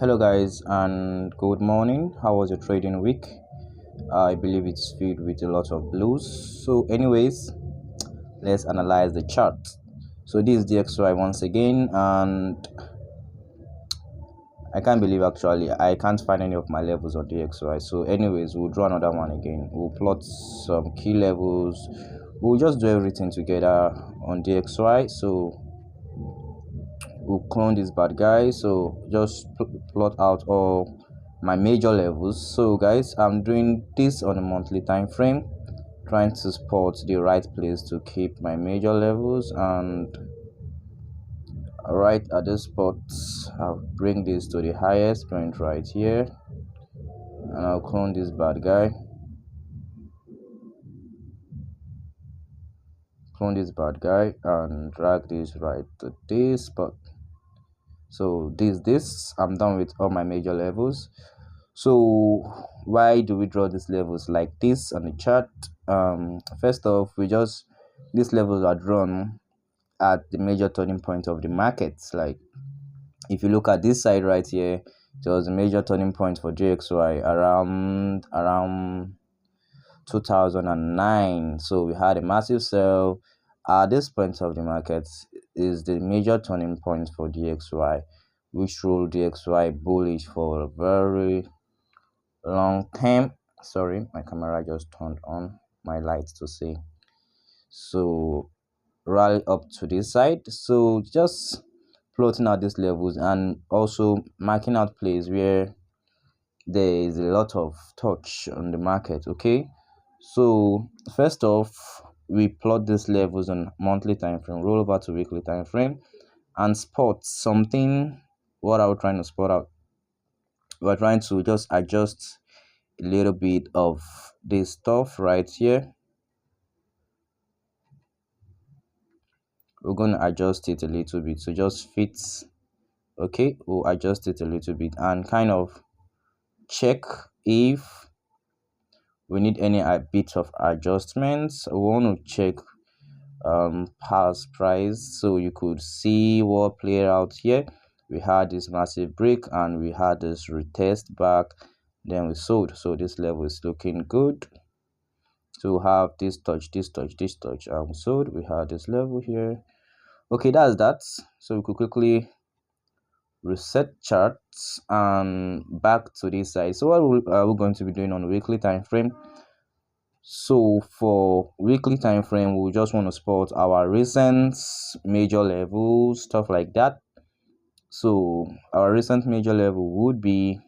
Hello, guys, and good morning. How was your trading week? I believe it's filled with a lot of blues. So, anyways, let's analyze the chart. So, this is DXY once again, and I can't believe actually I can't find any of my levels on DXY. So, anyways, we'll draw another one again. We'll plot some key levels. We'll just do everything together on DXY. So, we'll clone this bad guy. So just plot out all my major levels. So guys, I'm doing this on a monthly time frame, trying to spot the right place to keep my major levels, and right at this spot I'll bring this to the highest point right here, and I'll clone this bad guy, and drag this right to this spot. So this I'm done with all my major levels. So why do we draw these levels like this on the chart? First off, these levels are drawn at the major turning point of the markets. Like if you look at this side right here, there was a major turning point for JXY around 2009. So we had a massive sell at this point of the market. Is the major turning point for DXY, which ruled DXY bullish for a very long time. Sorry, my camera just turned on my lights to see. So rally up to this side. So just plotting out these levels and also marking out places where there is a lot of touch on the market. Okay, so first off, we plot these levels on monthly time frame, roll over to weekly time frame, and spot something. What are we trying to spot out? We're trying to just adjust a little bit of this stuff right here. We're going to adjust it a little bit so just fits. Okay, we'll adjust it a little bit and kind of check if we need any bit of adjustments. We want to check past price, so you could see what played out here. We had this massive break and we had this retest back, then we sold. So this level is looking good. So we have this touch, and sold. We had this level here. Okay, that's that. So we could quickly reset charts and back to this side. So what are we going to be doing on a weekly time frame? So for weekly time frame, we just want to spot our recent major levels, stuff like that. So our recent major level would be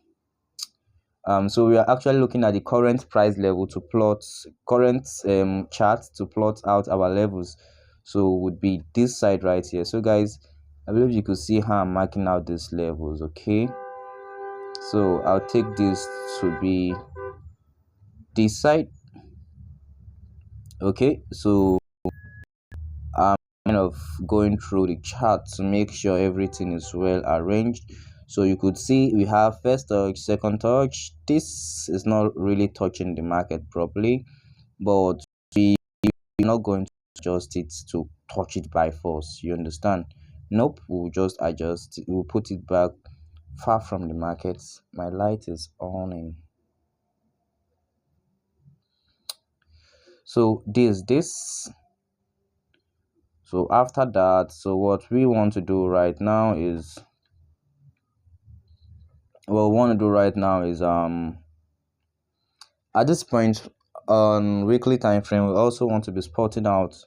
so we are actually looking at the current price level to plot current chart to plot out our levels. So would be this side right here. So guys, I believe you could see how I'm marking out these levels. Okay, so I'll take this to be this side. Okay, so I'm kind of going through the chart to make sure everything is well arranged. So you could see we have first touch, second touch. This is not really touching the market properly, but we're not going to adjust it to touch it by force. You understand? Nope, we'll just adjust. We'll put it back far from the market. My light is on. So this. So after that, so what we want to do right now is at this point on weekly time frame, we also want to be spotting out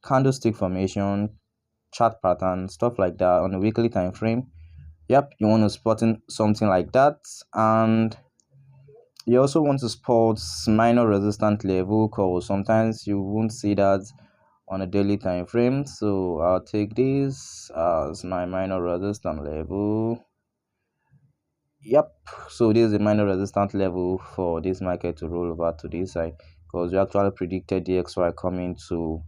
candlestick formation, chart pattern, stuff like that on a weekly time frame. Yep, you want to spotting something like that, and you also want to spot minor resistance level, because sometimes you won't see that on a daily time frame. So I'll take this as my minor resistance level. Yep, so this is a minor resistance level for this market to roll over to this side, because we actually predicted the XY coming to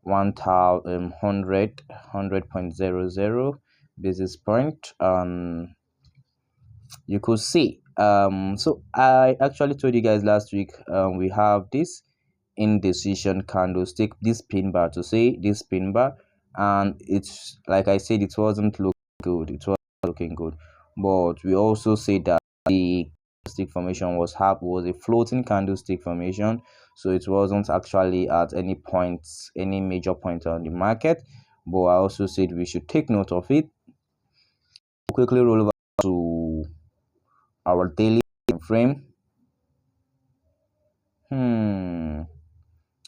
100.00 basis point. You could see so I actually told you guys last week we have this indecision candlestick, this pin bar, to say this pin bar, and it's like I said, it wasn't looking good. It was looking good. but we also say that the candlestick formation was a floating candlestick formation, so it wasn't actually at any point, any major point on the market. But I also said we should take note of it. Quickly roll over to our daily frame.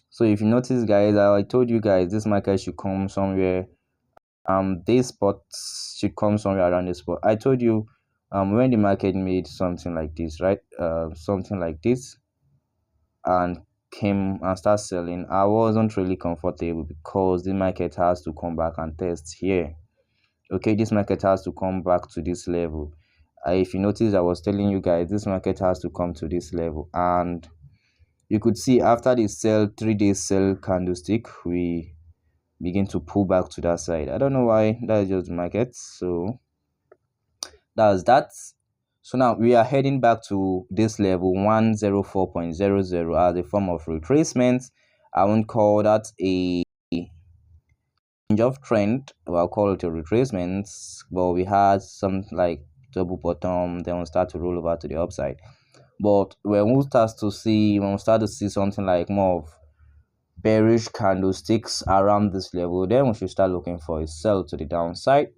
So if you notice, guys, I told you guys this market should come somewhere. This spot should come somewhere around this spot. I told you, when the market made something like this, right? Something like this, and came and start selling, I wasn't really comfortable because the market has to come back and test here. Okay, this market has to come back to this level. If you notice, I was telling you guys this market has to come to this level, and you could see after the sell 3 day sell candlestick, we begin to pull back to that side. I don't know why, that's just the market. So that's that. So now we are heading back to this level 104.00 as a form of retracement. I won't call that a change of trend, I'll call it a retracement, but we had some like double bottom, then we'll start to roll over to the upside. But when we start to see something like more of bearish candlesticks around this level, then we should start looking for a sell to the downside.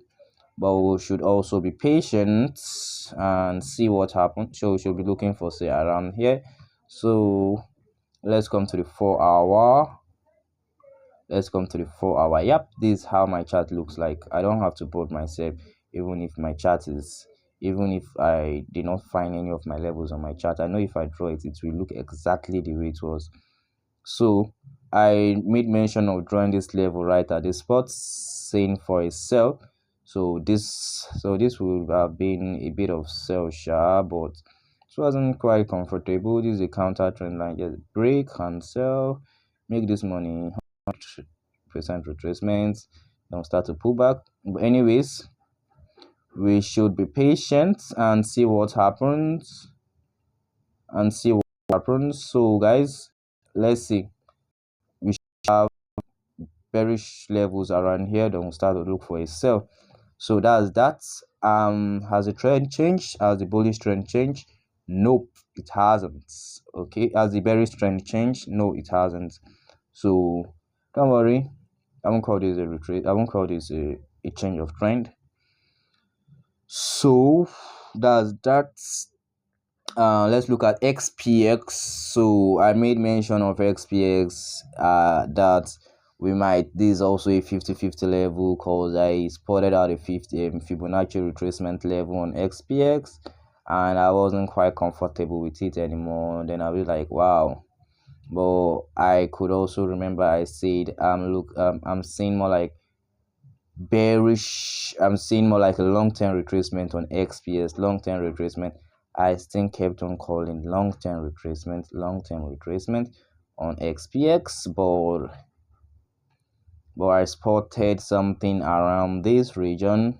But we should also be patient and see what happens. So we should be looking for say around here. So let's come to the 4 hour. Let's come to the 4 hour. Yep, this is how my chart looks like. I don't have to put myself, even if my chart is, even if I did not find any of my levels on my chart, I know if I draw it, it will look exactly the way it was. So I made mention of drawing this level right at this spot, saying for a sell. So this would have been a bit of sell sharp, but it wasn't quite comfortable. This is a counter trend line. Just break and sell, make this money, 100% retracements, then start to pull back. But anyways, we should be patient and see what happens. So guys, let's see. We should have bearish levels around here, then we'll start to look for a sell. So that's that. Has the trend changed? Has the bullish trend changed? Nope, it hasn't. Okay, has the bearish trend changed? No, it hasn't. So don't worry, I won't call this a retreat. I won't call this a change of trend. So that's that. Let's look at XPX. So I made mention of XPX, that we might, this is also a 50-50 level, because I spotted out a 50 Fibonacci retracement level on XPX, and I wasn't quite comfortable with it anymore. Then I was like, wow. But I could also remember I said, I'm seeing more like bearish, I'm seeing more like a long-term retracement on XPS. Long-term retracement, I still kept on calling long-term retracement on XPX, but I spotted something around this region.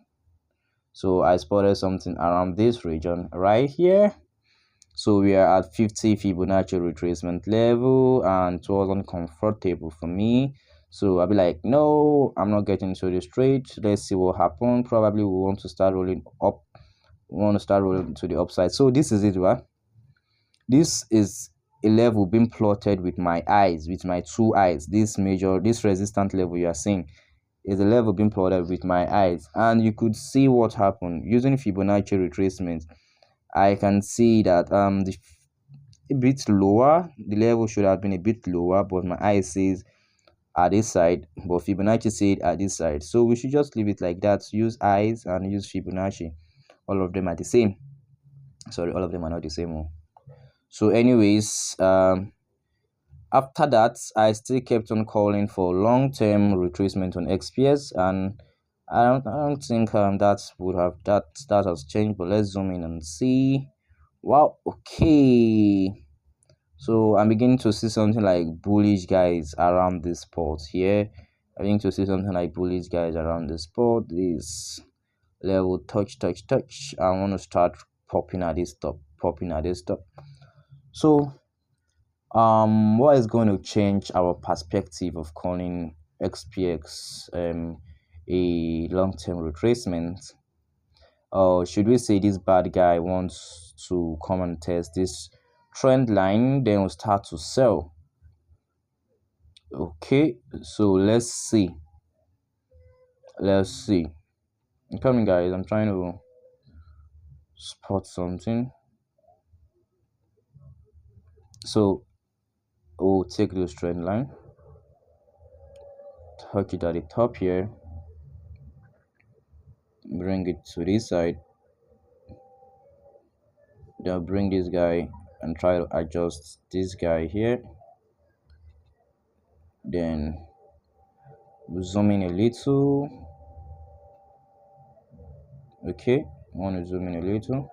So I spotted something around this region right here. So we are at 50 Fibonacci retracement level, and it wasn't comfortable for me. So I'll be like, no, I'm not getting to this trade. Let's see what happens. Probably we want to start rolling up. We want to start rolling to the upside. So this is it, right? This is a level being plotted with my eyes, with my two eyes. This resistant level you are seeing is a level being plotted with my eyes, and you could see what happened using Fibonacci retracement. I can see that a bit lower. The level should have been a bit lower, but my eye says at this side, but Fibonacci said at this side. So we should just leave it like that. Use eyes and use Fibonacci. All of them are the same. Sorry, all of them are not the same. So anyways, after that, I still kept on calling for long-term retracement on XPS, and I don't think that has changed. But let's zoom in and see. Wow, okay. So I'm beginning to see something like bullish guys around this spot here. I'm beginning to see something like bullish guys around this spot. This level touch. I want to start popping at this top. So what is going to change our perspective of calling XPX a long-term retracement? should we say this bad guy wants to come and test this trend line, then we'll start to sell. Okay, so let's see. I'm coming, guys. I'm trying to spot something. So we'll take this trend line, touch it at the top here, bring it to this side, then bring this guy and try to adjust this guy here, then zoom in a little. Okay, I want to zoom in a little,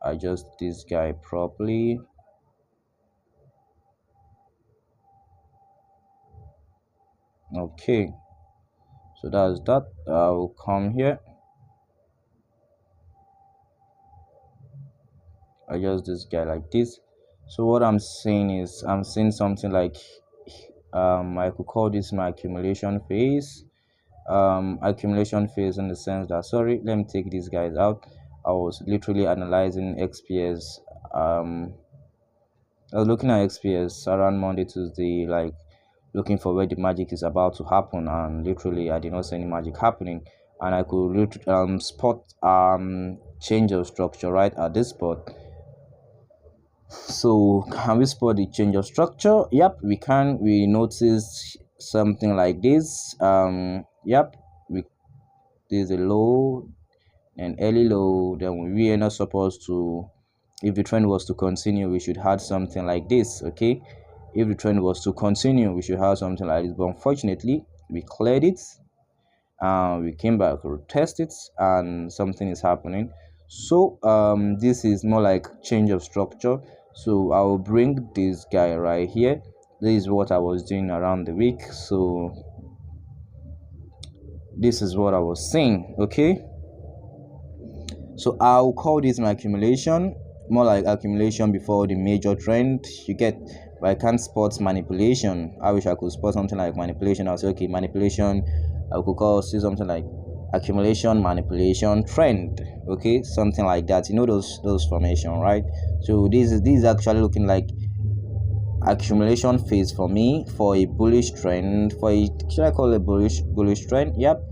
adjust this guy properly. Okay, so that's that. I'll come here, adjust this guy like this. So what I'm saying is I'm seeing something like I could call this my accumulation phase. Accumulation phase in the sense that, sorry, let me take these guys out. I was literally analyzing XPS. I was looking at XPS around Monday, Tuesday, like looking for where the magic is about to happen, and literally I did not see any magic happening, and I could spot change of structure right at this spot. So can we spot the change of structure? Yep, we can. We notice something like this. Yep, there's a low, an early low. Then we are not supposed to, if the trend was to continue, we should have something like this. Okay, if the trend was to continue, we should have something like this, but unfortunately we cleared it, we came back, retest it, and something is happening. So this is more like change of structure. So I will bring this guy right here. This is what I was doing around the week, so this is what I was saying. Okay, so I'll call this my accumulation, more like accumulation before the major trend, you get. But I can't spot manipulation. I wish I could spot something like manipulation. I'll say, okay, manipulation, I could see something like accumulation, manipulation, trend. Okay, something like that, you know, those formation, right? So this is actually looking like accumulation phase for me, for a bullish trend, for a, should I call it bullish trend? Yep.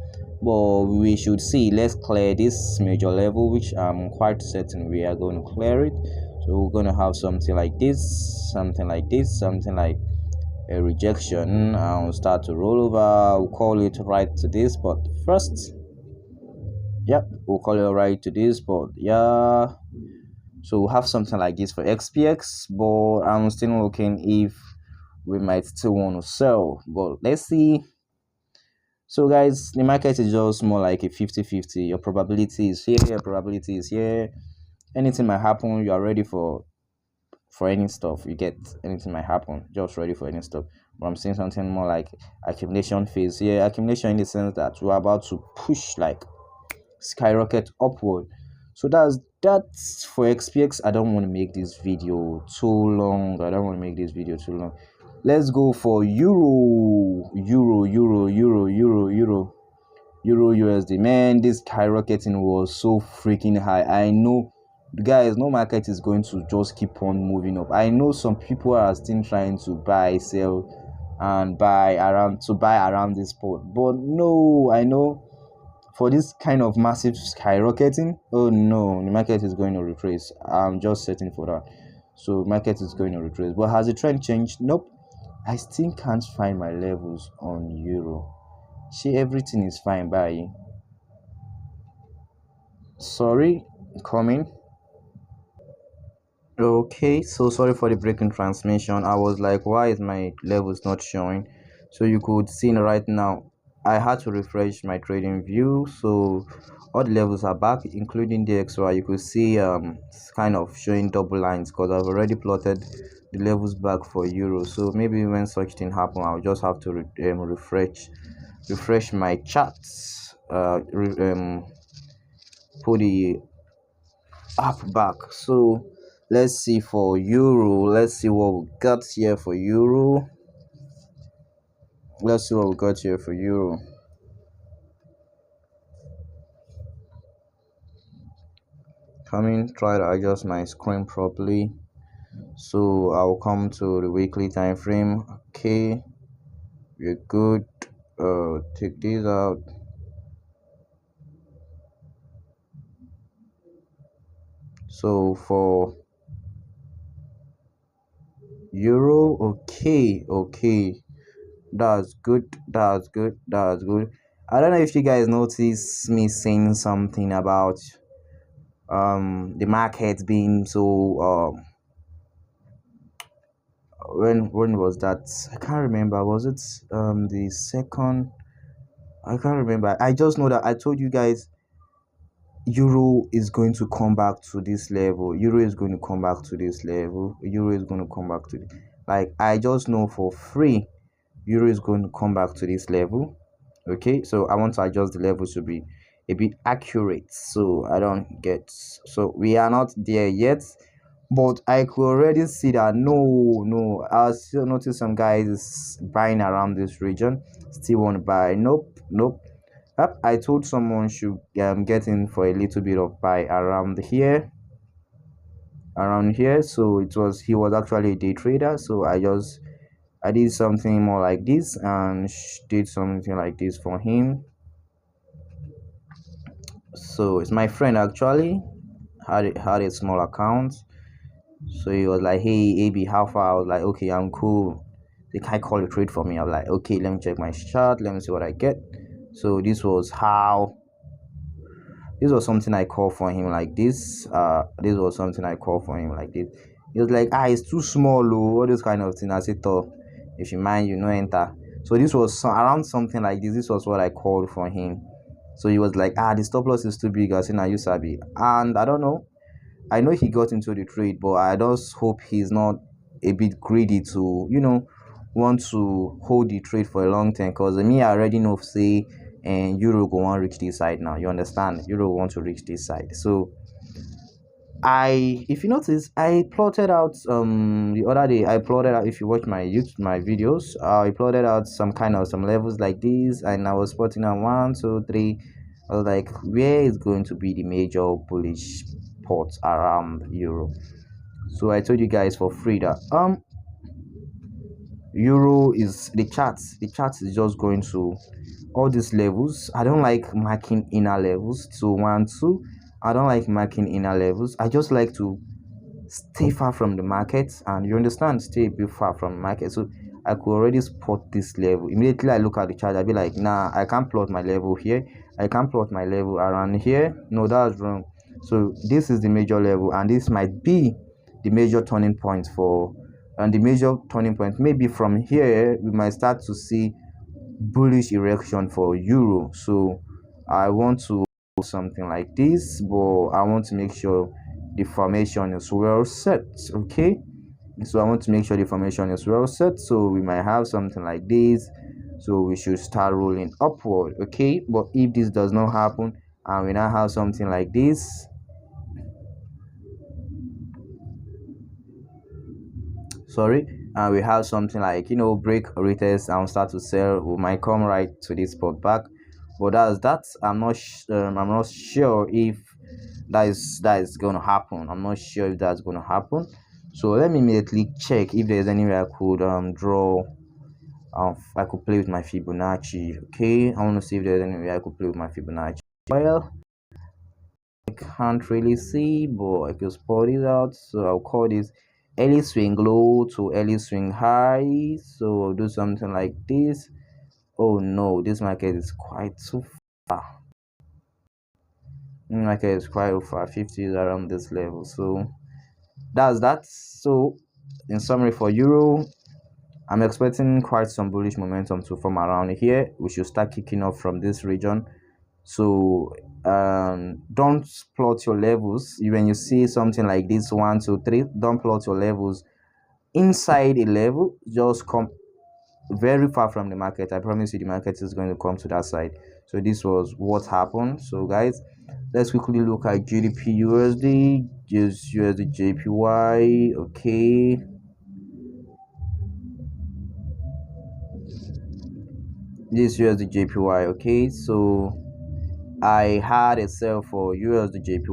But we should see, let's clear this major level, which I'm quite certain we are going to clear it. So we're going to have something like this, something like this, something like a rejection, and we'll start to roll over. We'll call it right to this spot first. Yep, we'll call it right to this spot. Yeah, so we'll have something like this for XPX, but I'm still looking if we might still want to sell, but let's see. So guys, the market is just more like a 50-50. Your probability is here, your probability is here. Anything might happen. You are ready for any stuff. You get, anything might happen, just ready for any stuff. But I'm seeing something more like accumulation phase here. Accumulation in the sense that we're about to push, like skyrocket upward. So that's for XPX. I don't want to make this video too long. Let's go for euro USD. Man, this skyrocketing was so freaking high. I know, guys, no market is going to just keep on moving up. I know some people are still trying to buy, sell, and buy around this spot, but no, I know for this kind of massive skyrocketing, oh no, the market is going to retrace. I'm just setting for that. So market is going to retrace. But has the trend changed? Nope. I still can't find my levels on euro. See, everything is fine. Bye. Sorry, coming. Okay, so sorry for the breaking transmission. I was like, why is my levels not showing? So you could see right now I had to refresh my trading view, so all the levels are back, including the XY. You could see it's kind of showing double lines because I've already plotted the levels back for euro. So maybe when such thing happen, I'll just have to refresh my charts, put the app back. So let's see for euro. Let's see what we got here for euro. coming. Try to adjust my screen properly. So I'll come to the weekly time frame. Okay, we're good. Take these out. So for euro, okay, that's good. That's good. I don't know if you guys notice me saying something about the market being so when was that? I can't remember. Was it the second? I can't remember. I just know that I told you guys euro is going to come back to this level. Euro is going to come back to this level. Euro is going to come back to like I just know for free euro is going to come back to this level. Okay, so I want to adjust the level to be a bit accurate so I don't get, so we are not there yet, but I could already see that no, I still notice some guys is buying around this region, still want to buy. Nope. Yep, I told someone should get in for a little bit of buy around here. So he was actually a day trader, so I did something more like this and did something like this for him. So it's my friend actually had a small account. So he was like, "Hey, AB, how far?" I was like, "Okay, I'm cool." They can't call a trade for me. I was like, "Okay, let me check my chart. Let me see what I get." So this was something I called for him like this. This was something I called for him like this. He was like, it's too small, all this kind of thing. I said, "Oh, if you mind, enter." So this was around something like this. This was what I called for him. So he was like, the stop loss is too big. I said, "Now you sabi." And I don't know. I know he got into the trade, but I just hope he's not a bit greedy to, want to hold the trade for a long time. Because me, I already know, say, and euro go on reach this side now. You understand? Euro want to reach this side. So if you notice, I plotted out the other day. I plotted out, if you watch my videos, I plotted out some levels like this, and I was spotting on 1, 2, 3. I was like, where is going to be the major bullish spots around euro? So I told you guys for free that euro is the chart is just going to all these levels. I don't like marking inner levels to 1, 2. I don't like marking inner levels. I just like to stay far from the market, and you understand, stay a bit far from the market. So I could already spot this level. Immediately I look at the chart, I'll be like, nah, I can't plot my level here. I can't plot my level around here. No, that's wrong. So this is the major level, and this might be the major turning point and the major turning point. Maybe from here we might start to see bullish erection for euro. So I want to do something like this, but I want to make sure the formation is well set. Okay, so I want to make sure the formation is well set. So we might have something like this, so we should start rolling upward. Okay, but if this does not happen and we now have something like this, and we have something like, break retest and start to sell, we might come right to this spot back. But I'm not sure if that is going to happen. I'm not sure if that's going to happen. So let me immediately check if there's any way I could draw. I could play with my Fibonacci. Okay, I want to see if there's any way I could play with my Fibonacci. Well, I can't really see, but I can spot it out. So I'll call this early swing low to early swing high. So I'll do something like this. Oh no, this market is quite too far. Market is quite far. 50 is around this level. So that's that. So in summary, for euro, I'm expecting quite some bullish momentum to form around here. We should start kicking off from this region. So don't plot your levels when you see something like this 1, 2, 3. Don't plot your levels inside a level. Just come very far from the market. I promise you the market is going to come to that side. So this was what happened. So guys, let's quickly look at GDP USD, just USD JPY. Okay, this USD JPY. Okay, so I had a sell for USD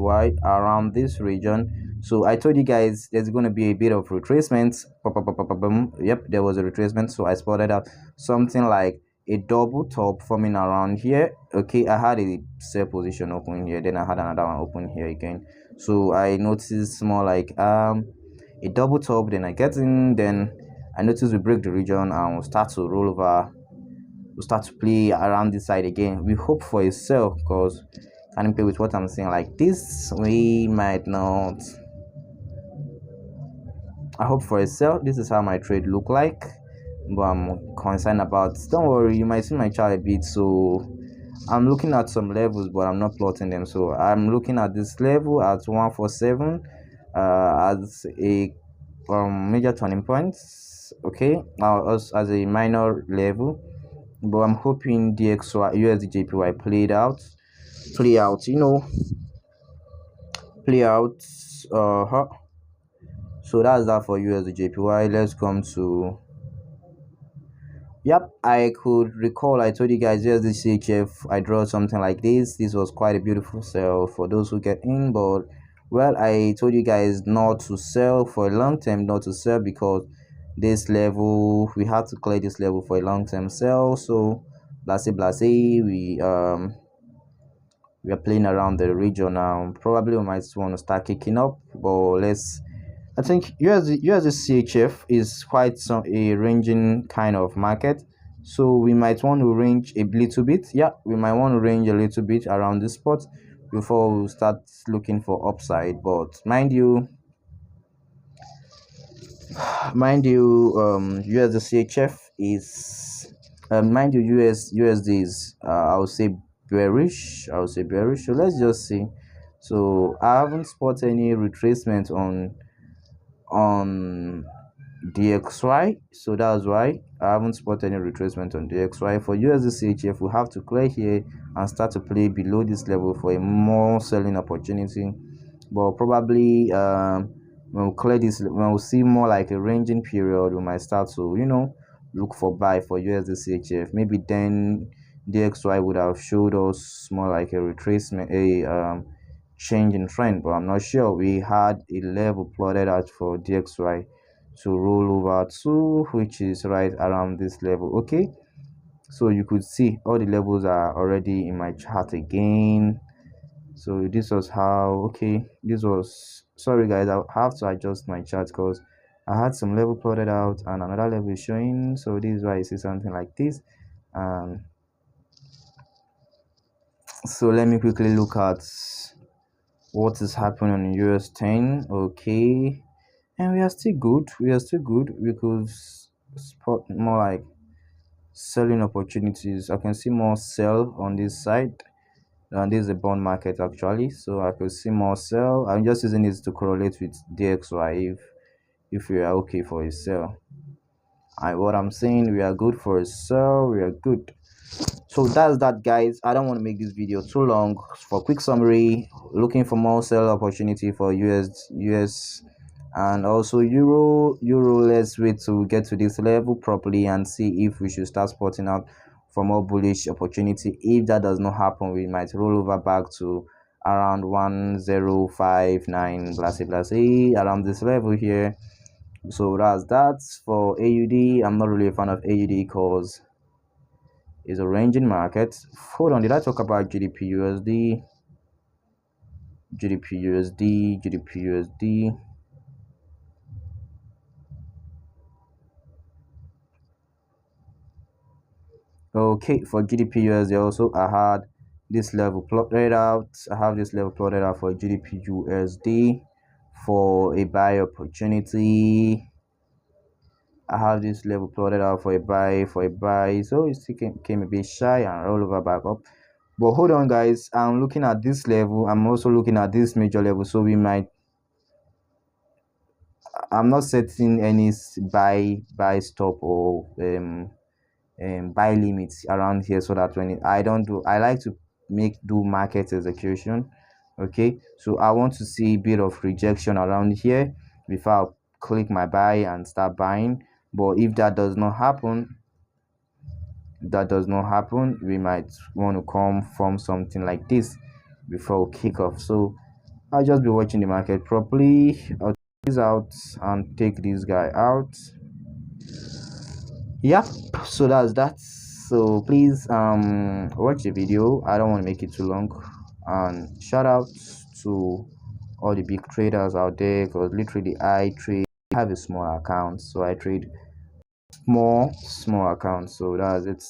around this region. So I told you guys there's going to be a bit of retracement. Yep, there was a retracement. So I spotted out something like a double top forming around here. Okay, I had a sell position open here, then I had another one open here again. So I noticed more like a double top, then I get in, then I noticed we break the region and we'll start to roll over. We'll start to play around this side again. We hope for a sell because can play with what I'm saying like this. We might not. I hope for a sell. This is how my trade look like, but I'm concerned about. Don't worry, you might see my chart a bit. So I'm looking at some levels, but I'm not plotting them. So I'm looking at this level at 147 as a major turning point. Okay, now as a minor level, but I'm hoping DXY USDJPY play out, play out. So that's that for USDJPY. Let's come to. Yep, I could recall I told you guys USDCHF. I draw something like this. This was quite a beautiful sell for those who get in, but well, I told you guys not to sell for a long term, not to sell because this level we had to clear this level for a long term sell. So blase, we are playing around the region now. Probably we might want to start kicking up, but let's. I think USD CHF is quite a ranging kind of market, so we might want to range a little bit. Yeah, we might want to range a little bit around this spot before we start looking for upside. But mind you, USD CHF is mind you, USD is I would say bearish. I would say bearish. So let's just see. So I haven't spotted any retracement on DXY, so that's why I haven't spotted any retracement on DXY. For USD CHF, we have to clear here and start to play below this level for a more selling opportunity. But probably when we clear this, when we see more like a ranging period, we might start to look for buy for USD CHF. Maybe then DXY would have showed us more like a retracement, a change in trend, but I'm not sure. We had a level plotted out for DXY to roll over to, which is right around this level. Okay, so you could see all the levels are already in my chart again. So this was how. Okay, this was, sorry guys, I have to adjust my chart because I had some level plotted out and another level is showing. So this is why I see something like this. So let me quickly look at what is happening on US 10. Okay, and we are still good. We could spot more like selling opportunities. I can see more sell on this side, and this is a bond market actually, so I could see more sell. I'm just using this to correlate with DXY if we are okay for a sell. What I'm saying, we are good for a sell. We are good. So that's that, guys. I don't want to make this video too long. For quick summary, looking for more sell opportunity for US and also euro. Let's wait to get to this level properly and see if we should start spotting out for more bullish opportunity. If that does not happen, we might roll over back to around 1059 around this level here. So that's that for AUD. I'm not really a fan of AUD because is a ranging market. Hold on, did I talk about GDP USD? GDP USD, GDP USD. Okay, for GDP USD also, I had this level plotted out. I have this level plotted out for GDP USD for a buy opportunity. I have this level plotted out for a buy. So it still came a bit shy and roll over back up. But hold on, guys, I'm looking at this level. I'm also looking at this major level, so we might. I'm not setting any buy stop or buy limits around here, so that when I don't do, I like to do market execution. Okay, so I want to see a bit of rejection around here before I click my buy and start buying. But if that does not happen, If that does not happen, we might want to come from something like this before we kick off. So I'll just be watching the market properly. I'll take this out and take this guy out. Yep, so that's that. So please watch the video. I don't want to make it too long. And shout out to all the big traders out there, because literally I trade, I have a small account, so I trade small accounts. So that's it.